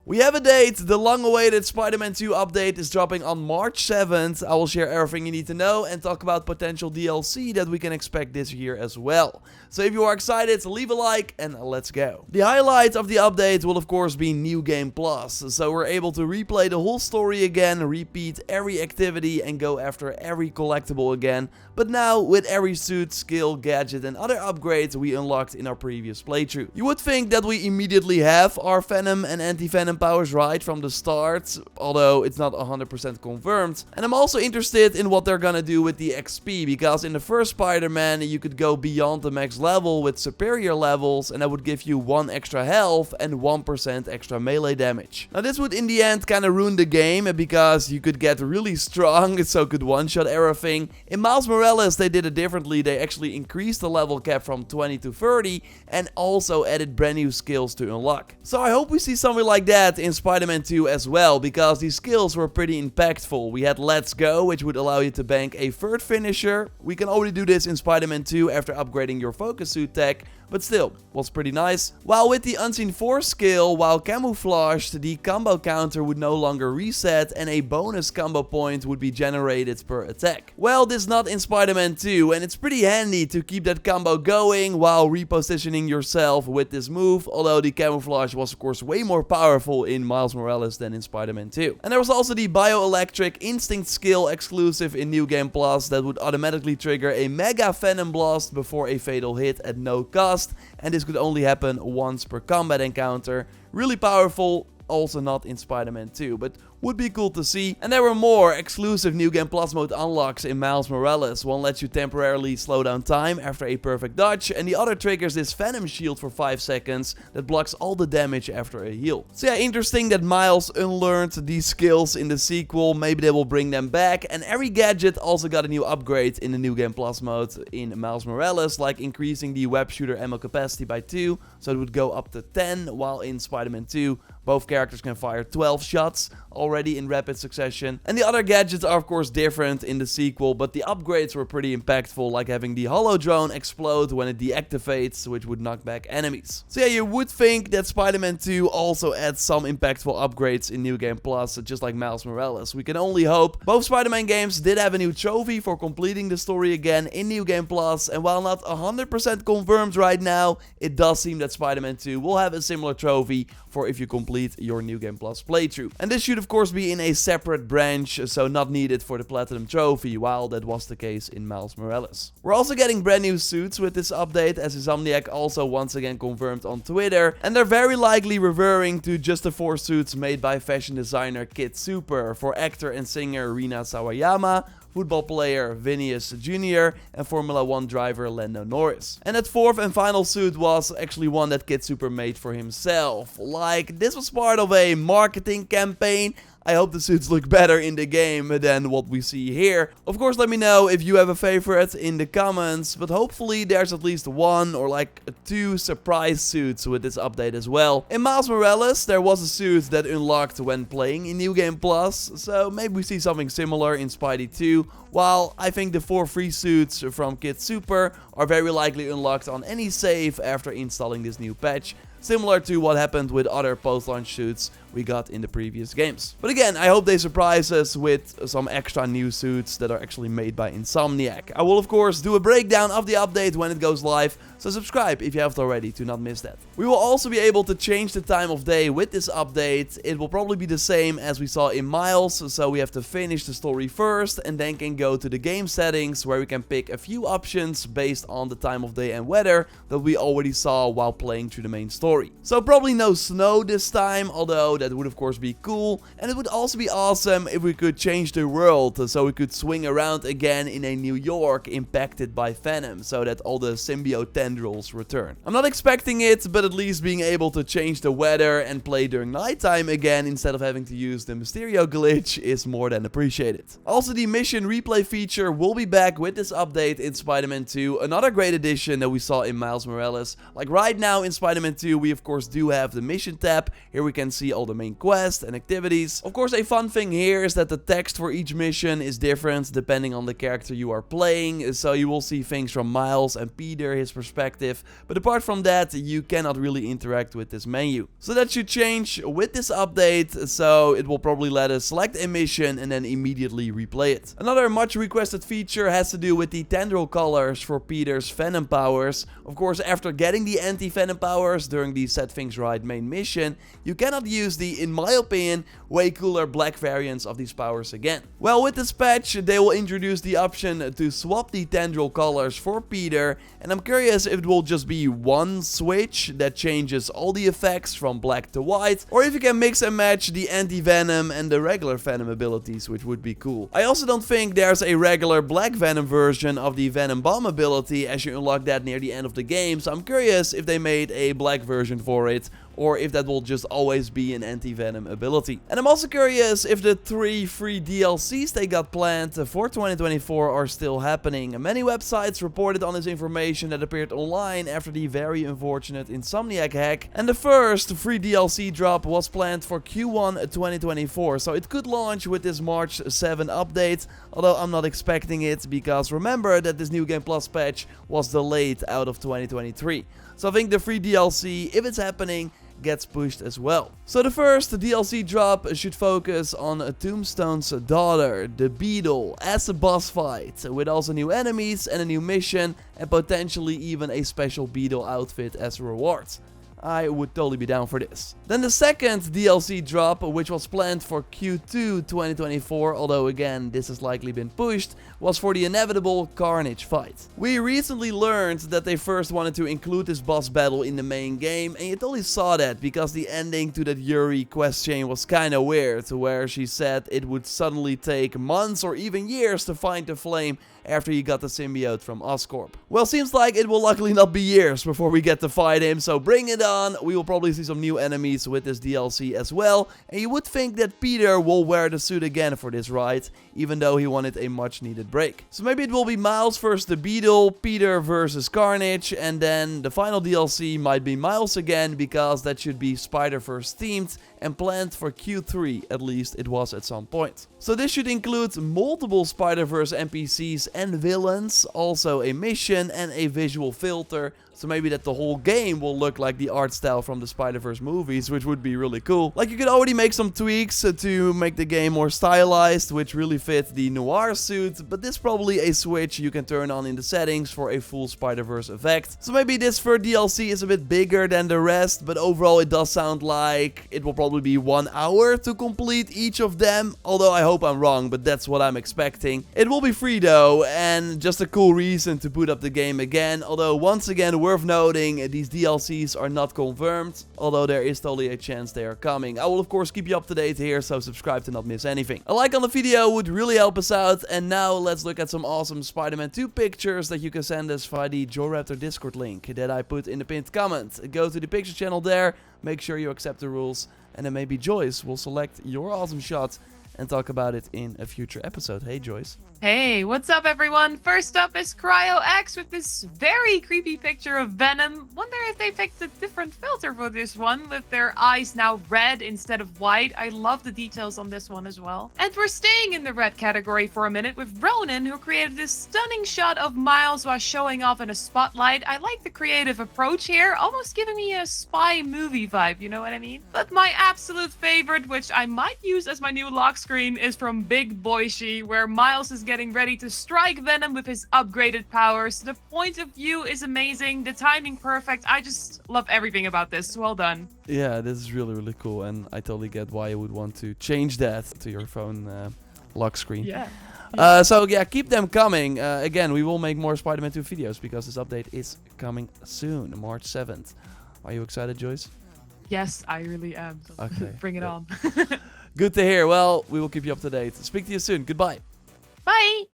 We have a date. The long-awaited Spider-Man 2 update is dropping on March 7th. I will share everything you need to know and talk about potential DLC that we can expect this year as well. So if you are excited, leave a like and let's go. The highlight of the update will of course be New Game Plus. So we're able to replay the whole story again, repeat every activity and go after every collectible again. But now with every suit, skill, gadget and other upgrades we unlocked in our previous playthrough. You would think that we immediately have our Venom and Anti-Venom powers right from the start, although it's not 100% confirmed. And I'm also interested in what they're gonna do with the XP, because in the first Spider-Man you could go beyond the max level with superior levels and that would give you 1 extra health and 1% extra melee damage. Now this would in the end kinda ruin the game because you could get really strong, so could one-shot everything. In Miles Morales they did it differently. They actually increased the level cap from 20 to 30 and also added brand new skills to unlock. So I hope we see something like that in Spider-Man 2 as well, because these skills were pretty impactful. We had Let's Go, which would allow you to bank a third finisher. We can already do this in Spider-Man 2 after upgrading your focus suit tech, but still, was pretty nice. While with the Unseen Force skill, while camouflaged, the combo counter would no longer reset and a bonus combo point would be generated per attack. Well, this is not in Spider-Man 2 and it's pretty handy to keep that combo going while repositioning yourself with this move, although the camouflage was of course way more powerful in Miles Morales than in Spider-Man 2. And there was also the Bioelectric Instinct skill exclusive in New Game Plus that would automatically trigger a Mega Venom Blast before a fatal hit at no cost. And this could only happen once per combat encounter. Really powerful, also not in Spider-Man 2, but would be cool to see. And there were more exclusive New Game Plus mode unlocks in Miles Morales. One lets you temporarily slow down time after a perfect dodge, and the other triggers this Venom shield for 5 seconds that blocks all the damage after a heal. So yeah, interesting that Miles unlearned these skills in the sequel. Maybe they will bring them back. And every gadget also got a new upgrade in the New Game Plus mode in Miles Morales, like increasing the web shooter ammo capacity by 2, so it would go up to 10, while in Spider-Man 2 both characters can fire 12 shots already in rapid succession. And the other gadgets are of course different in the sequel, but the upgrades were pretty impactful, like having the holo drone explode when it deactivates, which would knock back enemies. So yeah, you would think that Spider-Man 2 also adds some impactful upgrades in New Game Plus, just like Miles Morales. We can only hope. Both Spider-Man games did have a new trophy for completing the story again in New Game Plus, and while not 100% confirmed right now, it does seem that Spider-Man 2 will have a similar trophy for if you complete your New Game Plus playthrough. And this should of course be in a separate branch, so not needed for the Platinum Trophy, while that was the case in Miles Morales. We're also getting brand new suits with this update, as Insomniac also once again confirmed on Twitter, and they're very likely referring to just the 4 suits made by fashion designer Kid Super for actor and singer Rina Sawayama, football player Vinicius Jr. and Formula 1 driver Lando Norris. And that 4th and final suit was actually one that Kid Super made for himself. Like, this was part of a marketing campaign. I hope the suits look better in the game than what we see here. Of course, let me know if you have a favorite in the comments, but hopefully there's at least 1 or like 2 surprise suits with this update as well. In Miles Morales, there was a suit that unlocked when playing in New Game Plus, so maybe we see something similar in Spidey 2, while I think the 4 free suits from Kid Super are very likely unlocked on any save after installing this new patch, similar to what happened with other post-launch suits we got in the previous games. But again, I hope they surprise us with some extra new suits that are actually made by Insomniac. I will of course do a breakdown of the update when it goes live, so subscribe if you haven't already to not miss that. We will also be able to change the time of day with this update. It will probably be the same as we saw in Miles, so we have to finish the story first and then can go to the game settings where we can pick a few options based on the time of day and weather that we already saw while playing through the main story. So probably no snow this time, although that would of course be cool, and it would also be awesome if we could change the world, so we could swing around again in a New York impacted by Venom, so that all the symbiote tendrils return. I'm not expecting it, but at least being able to change the weather and play during nighttime again instead of having to use the Mysterio glitch is more than appreciated. Also, the mission replay feature will be back with this update in Spider-Man 2, another great addition that we saw in Miles Morales. Like right now in Spider-Man 2 we of course do have the mission tab. Here we can see all the main quests and activities. Of course, a fun thing here is that the text for each mission is different depending on the character you are playing. So you will see things from Miles and Peter, his perspective. But apart from that, you cannot really interact with this menu. So that should change with this update. So it will probably let us select a mission and then immediately replay it. Another much requested feature has to do with the tendril colors for Peter's Venom powers. Of course, after getting the anti-Venom powers during the Set Things Right main mission, you cannot use the, in my opinion, way cooler black variants of these powers again. Well, with this patch, they will introduce the option to swap the tendril colors for Peter, and I'm curious if it will just be one switch that changes all the effects from black to white, or if you can mix and match the anti-Venom and the regular Venom abilities, which would be cool. I also don't think there's a regular black Venom version of the Venom Bomb ability, as you unlock that near the end of the game, so I'm curious if they made a black version for it, or if that will just always be an anti-Venom ability. And I'm also curious if the 3 free DLCs they got planned for 2024 are still happening. Many websites reported on this information that appeared online after the very unfortunate Insomniac hack. And the first free DLC drop was planned for Q1 2024, so it could launch with this March 7 update, although I'm not expecting it because remember that this New Game Plus patch was delayed out of 2023. So I think the free DLC, if it's happening, gets pushed as well. So the first DLC drop should focus on Tombstone's daughter, the Beetle, as a boss fight, with also new enemies and a new mission, and potentially even a special Beetle outfit as a reward. I would totally be down for this. Then the second DLC drop, which was planned for Q2 2024, although again this has likely been pushed, was for the inevitable Carnage fight. We recently learned that they first wanted to include this boss battle in the main game, and you totally saw that because the ending to that Yuri quest chain was kinda weird, where she said it would suddenly take months or even years to find the flame after he got the symbiote from Oscorp. Well, seems like it will luckily not be years before we get to fight him, so bring it on. We will probably see some new enemies with this DLC as well, and you would think that Peter will wear the suit again for this ride, even though he wanted a much needed break. So maybe it will be Miles versus the Beetle, Peter versus Carnage, and then the final DLC might be Miles again, because that should be Spider-Verse themed and planned for Q3, at least it was at some point. So this should include multiple Spider-Verse NPCs and villains, also a mission and a visual filter, so maybe that the whole game will look like the art style from the Spider-Verse movies, which would be really cool. Like, you could already make some tweaks to make the game more stylized, which really fit the noir suit, but this is probably a switch you can turn on in the settings for a full Spider-Verse effect. So maybe this third DLC is a bit bigger than the rest, but overall it does sound like it will probably be 1 hour to complete each of them, although I hope I'm wrong, but that's what I'm expecting. It will be free though, and just a cool reason to boot up the game again, although once again worth noting, these DLCs are not confirmed, although there is totally a chance they are coming. I will of course keep you up to date here, so subscribe to not miss anything. A like on the video would really help us out, and now let's look at some awesome Spider-Man 2 pictures that you can send us via the JorRaptor Discord link that I put in the pinned comment. Go to the picture channel there, make sure you accept the rules, and then maybe Joyce will select your awesome shot and talk about it in a future episode. Hey Joyce. Hey, what's up everyone? First up is CryoX with this very creepy picture of Venom. Wonder if they picked a different filter for this one, with their eyes now red instead of white. I love the details on this one as well. And we're staying in the red category for a minute with Ronan, who created this stunning shot of Miles while showing off in a spotlight. I like the creative approach here, almost giving me a spy movie vibe, you know what I mean? But my absolute favorite, which I might use as my new lock screen, is from Big Boishi, where Miles is getting ready to strike Venom with his upgraded powers. The point of view is amazing, the timing perfect. I just love everything about this. Well done. Yeah, this is really, really cool, and I totally get why you would want to change that to your phone lock screen. Yeah. So yeah, keep them coming. Again, we will make more Spider-Man 2 videos because this update is coming soon, March 7th. Are you excited, Joyce? Yes, I really am. Okay. Bring it on. Good to hear. Well, we will keep you up to date. Speak to you soon. Goodbye. Bye.